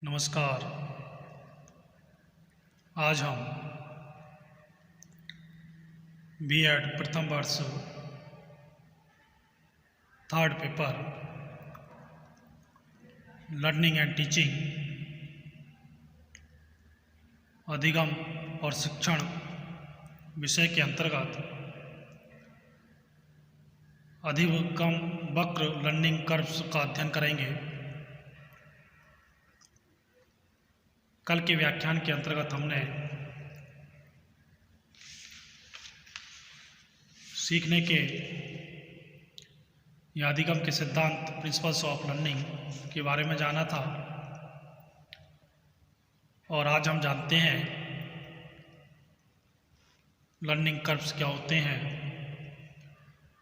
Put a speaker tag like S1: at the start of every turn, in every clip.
S1: नमस्कार। आज हम बीएड प्रथम वर्ष third paper learning and teaching अधिगम और शिक्षण विषय के अंतर्गत अधिगम वक्र लर्निंग कर्व्स का अध्ययन करेंगे। कल के व्याख्यान के अंतर्गत हमने सीखने के या अधिगम के सिद्धांत प्रिंसिपल्स ऑफ लर्निंग के बारे में जाना था और आज हम जानते हैं लर्निंग कर्व्स क्या होते हैं,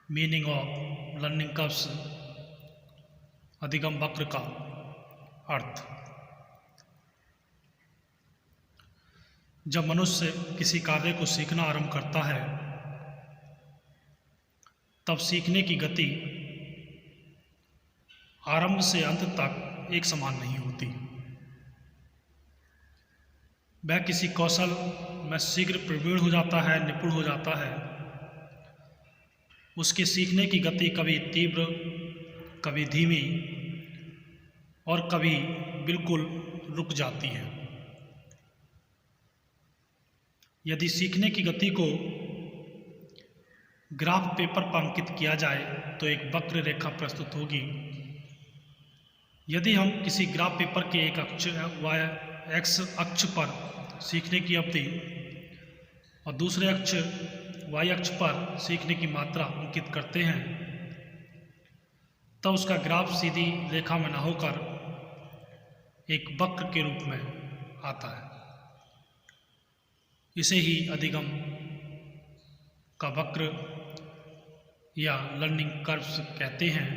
S1: मीनिंग ऑफ लर्निंग कर्व्स, अधिगम वक्र का अर्थ। जब मनुष्य किसी कार्य को सीखना आरंभ करता है तब सीखने की गति आरंभ से अंत तक एक समान नहीं होती। वह किसी कौशल में शीघ्र प्रवीण हो जाता है, निपुण हो जाता है। उसके सीखने की गति कभी तीव्र, कभी धीमी और कभी बिल्कुल रुक जाती है। यदि सीखने की गति को ग्राफ पेपर पर अंकित किया जाए तो एक वक्र रेखा प्रस्तुत होगी। यदि हम किसी ग्राफ पेपर के एक अक्ष एक्स अक्ष पर सीखने की अवधि और दूसरे अक्ष वाई अक्ष पर सीखने की मात्रा अंकित करते हैं तब उसका ग्राफ सीधी रेखा में न होकर एक वक्र के रूप में आता है। इसे ही अधिगम का वक्र या लर्निंग कर्व्स कहते हैं।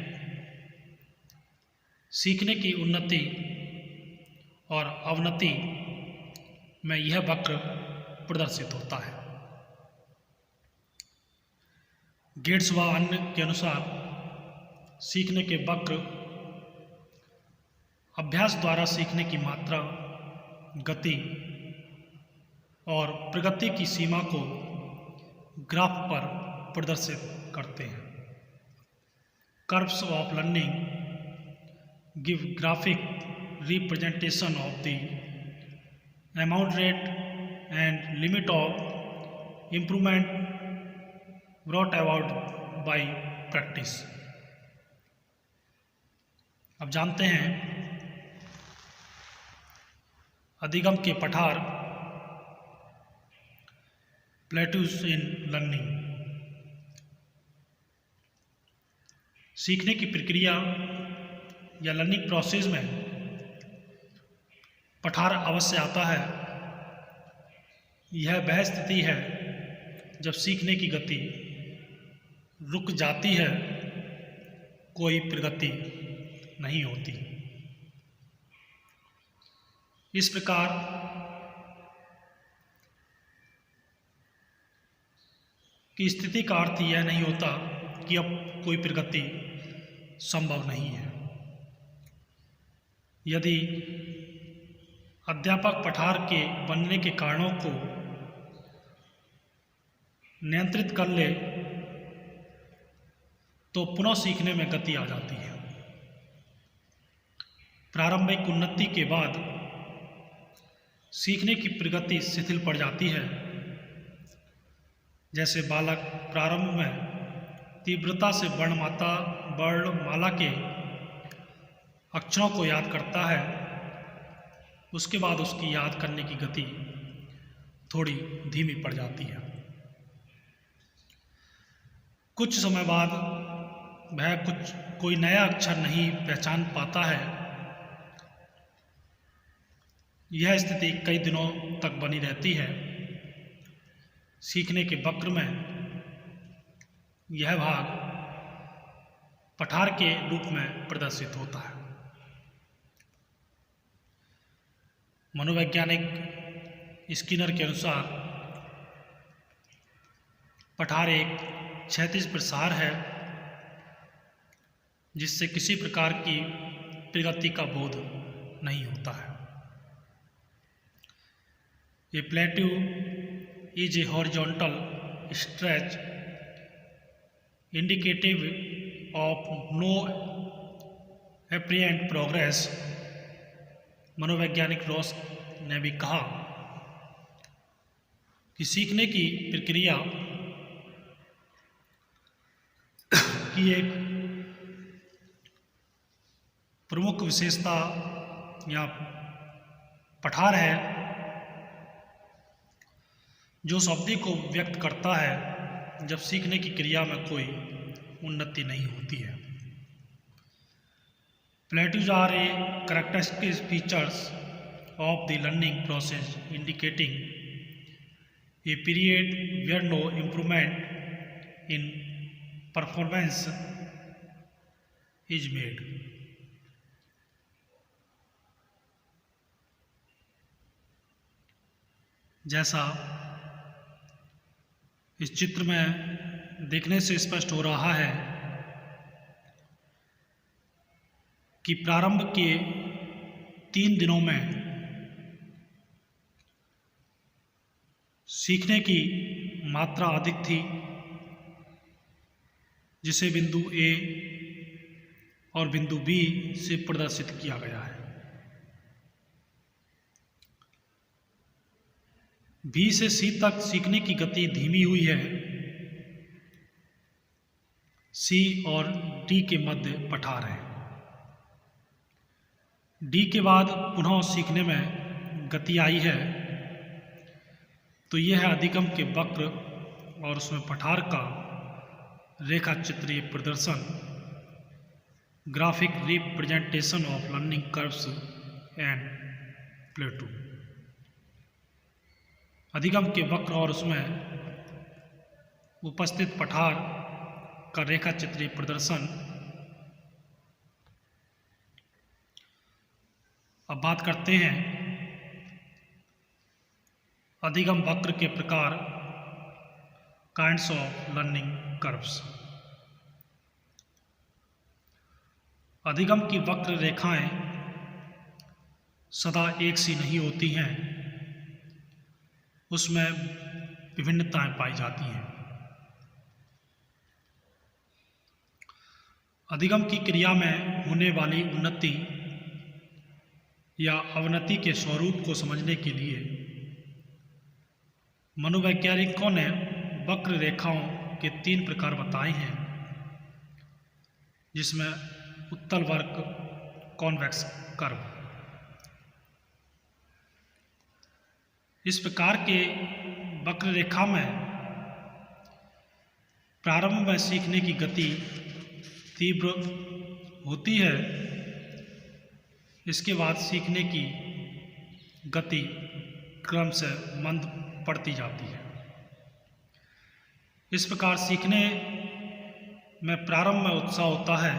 S1: सीखने की उन्नति और अवनति में यह वक्र प्रदर्शित होता है। गेट्स व अन्य के अनुसार सीखने के वक्र अभ्यास द्वारा सीखने की मात्रा, गति और प्रगति की सीमा को ग्राफ पर प्रदर्शित करते हैं। Curves of learning give graphic representation of the amount rate and limit of improvement brought about by practice. अब जानते हैं अधिगम के पठार प्लेट्यूज इन लर्निंग। सीखने की प्रक्रिया या लर्निंग प्रोसेस में पठार अवश्य आता है। यह वह स्थिति है जब सीखने की गति रुक जाती है, कोई प्रगति नहीं होती। इस प्रकार की स्थिति का अर्थ यह नहीं होता कि अब कोई प्रगति संभव नहीं है। यदि अध्यापक पठार के बनने के कारणों को नियंत्रित कर ले तो पुनः सीखने में गति आ जाती है। प्रारंभिक उन्नति के बाद सीखने की प्रगति शिथिल पड़ जाती है। जैसे बालक प्रारंभ में तीव्रता से वर्णमाला के अक्षरों को याद करता है, उसके बाद उसकी याद करने की गति थोड़ी धीमी पड़ जाती है। कुछ समय बाद वह कोई नया अक्षर नहीं पहचान पाता है। यह स्थिति कई दिनों तक बनी रहती है। सीखने के वक्र में यह भाग पठार के रूप में प्रदर्शित होता है। मनोवैज्ञानिक स्किनर के अनुसार पठार एक क्षैतिज प्रसार है जिससे किसी प्रकार की प्रगति का बोध नहीं होता है। A plateau is a horizontal stretch indicative of no apparent progress. मनोवैज्ञानिक रॉस ने भी कहा कि सीखने की प्रक्रिया की एक प्रमुख विशेषता या पठार है जो उस अवधि को व्यक्त करता है जब सीखने की क्रिया में कोई उन्नति नहीं होती है। Plateaus are a characteristic features of the learning process indicating a period where no improvement in performance is made. जैसा इस चित्र में देखने से स्पष्ट हो रहा है कि प्रारंभ के 3 दिनों में सीखने की मात्रा अधिक थी, जिसे बिंदु ए और बिंदु बी से प्रदर्शित किया गया है। बी से सी तक सीखने की गति धीमी हुई है। सी और डी के मध्य पठार है। डी के बाद पुनः सीखने में गति आई है, तो यह है अधिगम के वक्र और उसमें पठार का रेखा चित्रीय प्रदर्शन, graphic representation of learning curves and plateau. अधिगम के वक्र और उसमें उपस्थित पठार का रेखा चित्रीय प्रदर्शन। अब बात करते हैं अधिगम वक्र के प्रकार, काइंड्स ऑफ लर्निंग कर्व्स। अधिगम की वक्र रेखाएं सदा एक सी नहीं होती हैं, उसमें विभिन्नताएं पाई जाती हैं। अधिगम की क्रिया में होने वाली उन्नति या अवनति के स्वरूप को समझने के लिए मनोवैज्ञानिकों ने वक्र रेखाओं के 3 प्रकार बताए हैं, जिसमें उत्तल वक्र, कॉन्वेक्स कर्व। इस प्रकार के वक्र रेखा में प्रारंभ में सीखने की गति तीव्र होती है, इसके बाद सीखने की गति क्रम से मंद पड़ती जाती है। इस प्रकार सीखने में प्रारंभ में उत्साह होता है,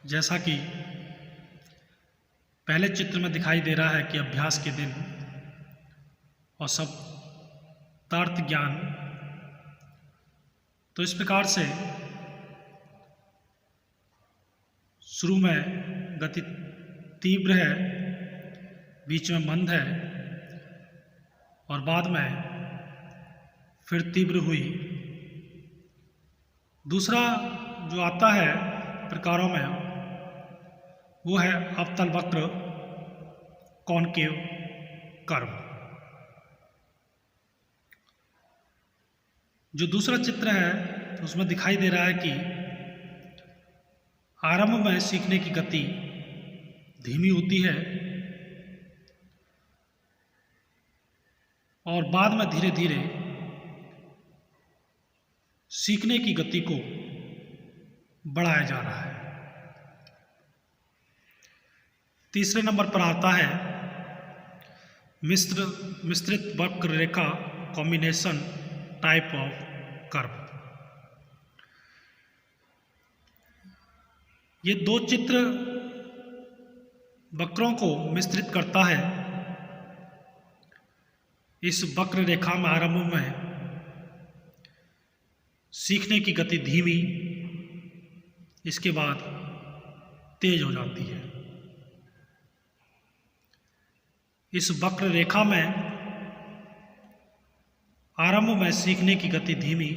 S1: जैसा कि पहले चित्र में दिखाई दे रहा है कि अभ्यास के दिन और शब्दार्थ ज्ञान। तो इस प्रकार से शुरू में गति तीव्र है, बीच में मंद है और बाद में फिर तीव्र हुई। दूसरा जो आता है प्रकारों में वो है अवतल वक्र, कॉनकेव कर्व। जो दूसरा चित्र है उसमें दिखाई दे रहा है कि आरंभ में सीखने की गति धीमी होती है और बाद में धीरे धीरे सीखने की गति को बढ़ाया जा रहा है। तीसरे नंबर पर आता है मिश्रित वक्र रेखा कॉम्बिनेशन टाइप ऑफ कर्व। ये 2 चित्र वक्रों को मिश्रित करता है। इस वक्र रेखा में आरंभ में सीखने की गति धीमी, इसके बाद तेज हो जाती है। इस वक्र रेखा में आरंभ में सीखने की गति धीमी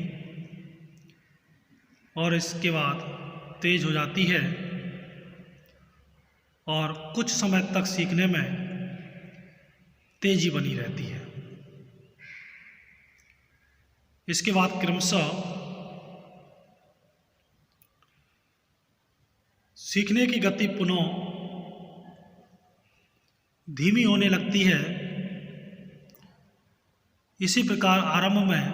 S1: और इसके बाद तेज हो जाती है और कुछ समय तक सीखने में तेजी बनी रहती है। इसके बाद क्रमशः सीखने की गति पुनः धीमी होने लगती है। इसी प्रकार आरंभ में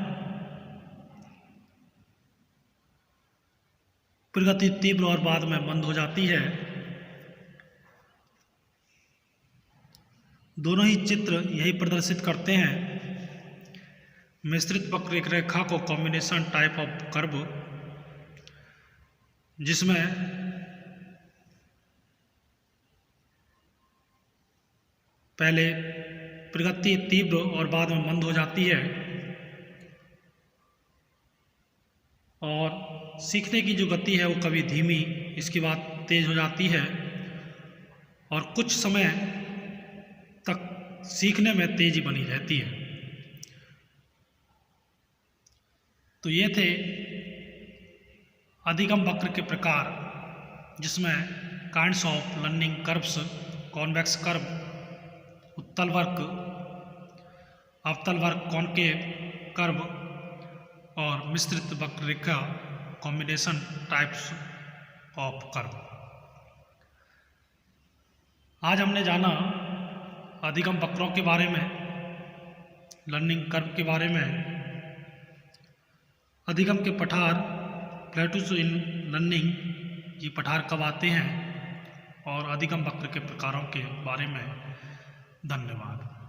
S1: प्रगति तीव्र और बाद में मंद हो जाती है। दोनों ही चित्र यही प्रदर्शित करते हैं। मिश्रित वक्र रेखा को कॉम्बिनेशन टाइप ऑफ कर्व, जिसमें पहले प्रगति तीव्र और बाद में मंद हो जाती है और सीखने की जो गति है वो कभी धीमी, इसके बाद तेज हो जाती है और कुछ समय तक सीखने में तेजी बनी रहती है। तो ये थे अधिगम वक्र के प्रकार, जिसमें kinds of learning curves, convex curve, उत्तल वक्र, अवतल वक्र, कॉनकेव कर्व और मिश्रित वक्र रेखा, कॉम्बिनेशन टाइप्स ऑफ कर्व। आज हमने जाना अधिगम वक्रों के बारे में, लर्निंग कर्व के बारे में। अधिगम के पठार, प्लेटूज इन लर्निंग, ये पठार कब आते हैं और अधिगम वक्र के प्रकारों के बारे में। धन्यवाद।